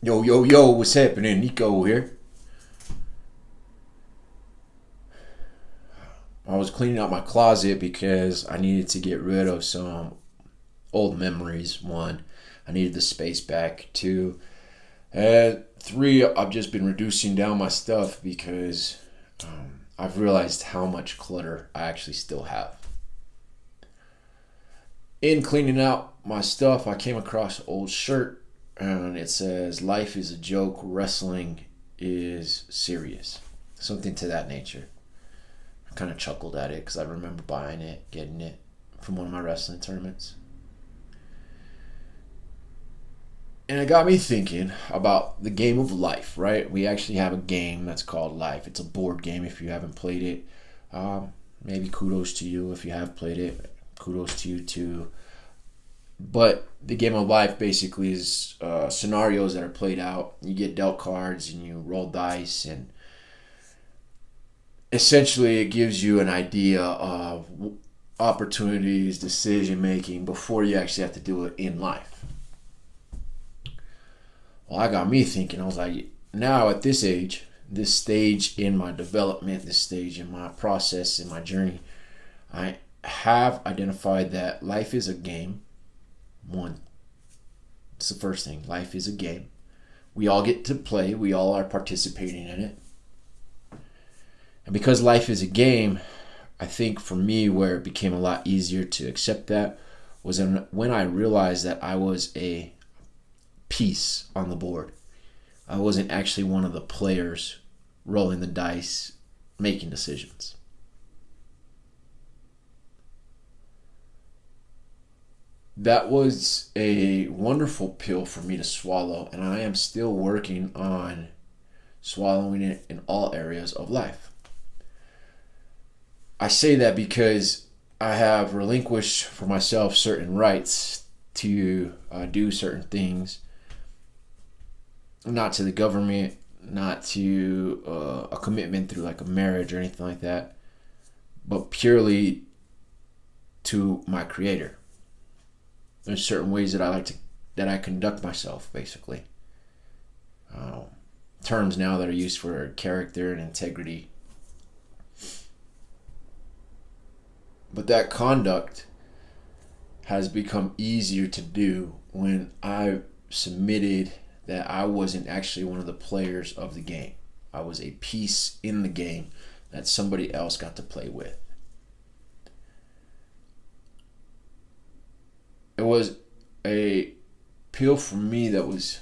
Yo, yo, yo, what's happening? Nico here. I was cleaning out my closet because I needed to get rid of some old memories. One, I needed the space back. Two, and three, I've just been reducing down my stuff because I've realized how much clutter I actually still have. In cleaning out my stuff, I came across an old shirt and it says, "Life is a joke, wrestling is serious." Something to that nature. I kind of chuckled at it because I remember buying it, getting it from one of my wrestling tournaments. And it got me thinking about the game of life, right? We actually have a game that's called Life. It's a board game if you haven't played it. Maybe kudos to you if you have played it. Kudos to you too. But the game of life basically is scenarios that are played out. You get dealt cards and you roll dice, and essentially it gives you an idea of opportunities, decision making before you actually have to do it in life. Well, that got me thinking. I was like, now at this age, this stage in my development, this stage in my process, in my journey, I have identified that life is a game. One, it's the first thing. Life is a game. We all get to play. We all are participating in it. And because life is a game, I think for me where it became a lot easier to accept that was when I realized that I was a piece on the board. I wasn't actually one of the players rolling the dice, making decisions. That was a wonderful pill for me to swallow, and I am still working on swallowing it in all areas of life. I say that because I have relinquished for myself certain rights to do certain things, not to the government, not to a commitment through like a marriage or anything like that, but purely to my creator. There's certain ways that I conduct myself, basically. Terms now that are used for character and integrity. But that conduct has become easier to do when I submitted that I wasn't actually one of the players of the game. I was a piece in the game that somebody else got to play with. It was a pill for me that was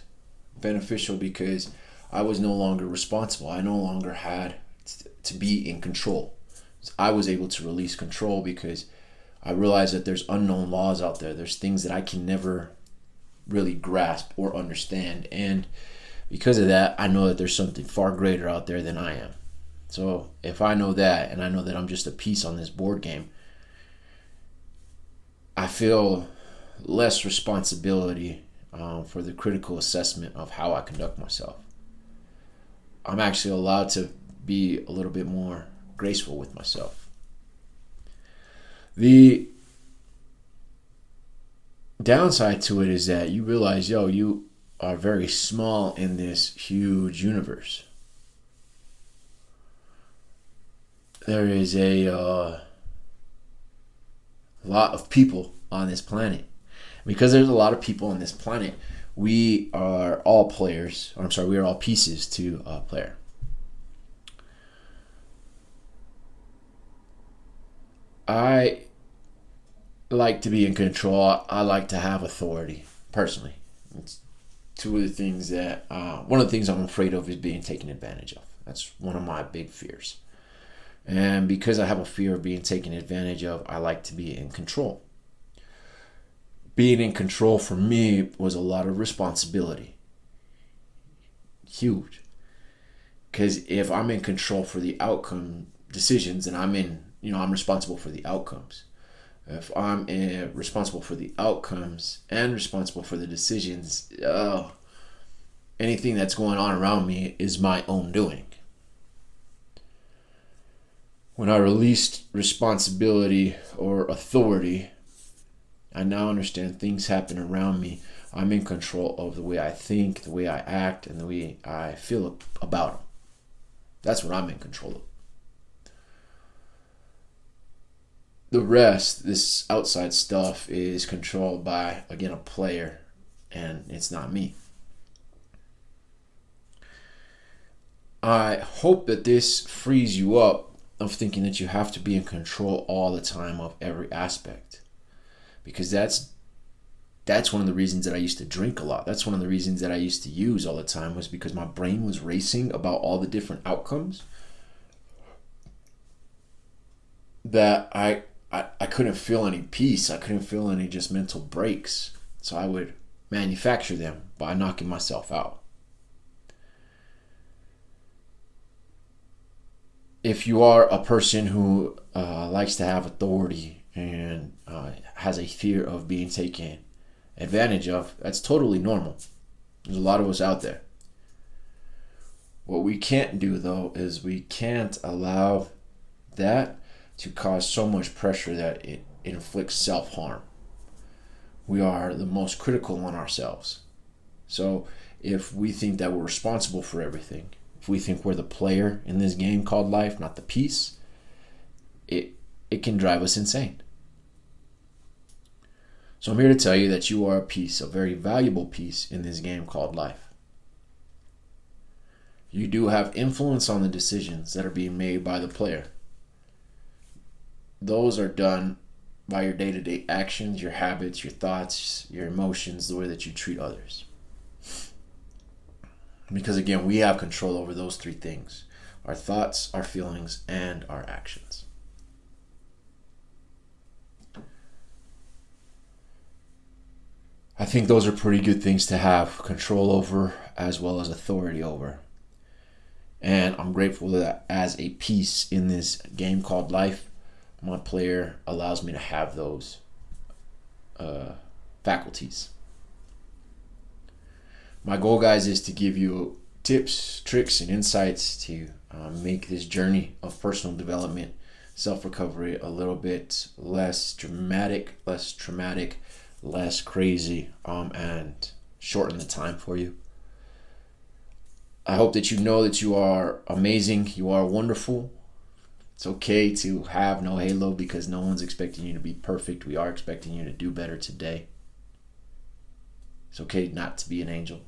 beneficial because I was no longer responsible. I no longer had to be in control. I was able to release control because I realized that there's unknown laws out there. There's things that I can never really grasp or understand. And because of that, I know that there's something far greater out there than I am. So if I know that, and I know that I'm just a piece on this board game, I feel less responsibility for the critical assessment of how I conduct myself. I'm actually allowed to be a little bit more graceful with myself. The downside to it is that you realize, you are very small in this huge universe. There is a lot of people on this planet. Because there's a lot of people on this planet, we are all players. We are all pieces to a player. I like to be in control. I like to have authority, personally. It's one of the things I'm afraid of is being taken advantage of. That's one of my big fears. And because I have a fear of being taken advantage of, I like to be in control. Being in control for me was a lot of responsibility. Huge. Because if I'm in control for the outcome decisions, and I'm responsible for the outcomes. If I'm responsible for the outcomes and responsible for the decisions, anything that's going on around me is my own doing. When I released responsibility or authority, I now understand things happen around me I'm in control of the way I think, the way I act, and the way I feel about them. That's what I'm in control of. The rest, this outside stuff, is controlled by, again, a player, and it's not me. I hope that this frees you up of thinking that you have to be in control all the time of every aspect, because that's one of the reasons that I used to drink a lot. That's one of the reasons that I used to use all the time, was because my brain was racing about all the different outcomes that I couldn't feel any peace. I couldn't feel any just mental breaks. So I would manufacture them by knocking myself out. If you are a person who likes to have authority and has a fear of being taken advantage of, that's totally normal. There's a lot of us out there. What we can't do, though, is we can't allow that to cause so much pressure that it inflicts self-harm. We are the most critical on ourselves. So if we think that we're responsible for everything, if we think we're the player in this game called life, not the piece, it can drive us insane. So I'm here to tell you that you are a piece, a very valuable piece in this game called life. You do have influence on the decisions that are being made by the player. Those are done by your day-to-day actions, your habits, your thoughts, your emotions, the way that you treat others. Because again, we have control over those three things: our thoughts, our feelings, and our actions. I think those are pretty good things to have control over as well as authority over. And I'm grateful that as a piece in this game called life, my player allows me to have those faculties. My goal, guys, is to give you tips, tricks, and insights to make this journey of personal development, self-recovery a little bit less dramatic, less traumatic, less crazy, and shorten the time for you. I hope that you know that you are amazing, you are wonderful. It's okay to have no halo, because no one's expecting you to be perfect. We are expecting you to do better today. It's okay not to be an angel.